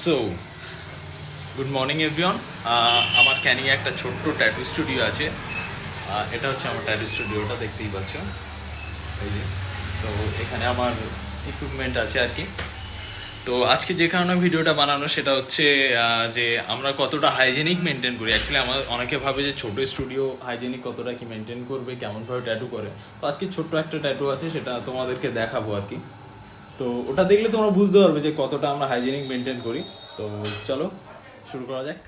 So good morning everyone. আমার ক্যানিংয়ে একটা ছোট্ট ট্যাটু স্টুডিও আছে। এটা হচ্ছে আমার ট্যাটু স্টুডিওটা, দেখতেই পাচ্ছ এই যে। তো এখানে আমার ইকুইপমেন্ট আছে আর কি। তো আজকে যে কারণে ভিডিওটা বানানো সেটা হচ্ছে যে আমরা কতটা হাইজেনিক মেনটেন করি। অ্যাকচুয়ালি আমার অনেকে ভাবে যে ছোটো স্টুডিও হাইজেনিক কতটা কি মেনটেন করবে, কেমনভাবে ট্যাটু করে। তো আজকে ছোট্ট একটা ট্যাটু আছে, সেটা তোমাদেরকে দেখাবো আর কি। তো ওটা দেখলে তোমরা বুঝতে পারবে যে কতটা আমরা হাইজেনিক মেনটেন করি। তো চলো শুরু করা যাক।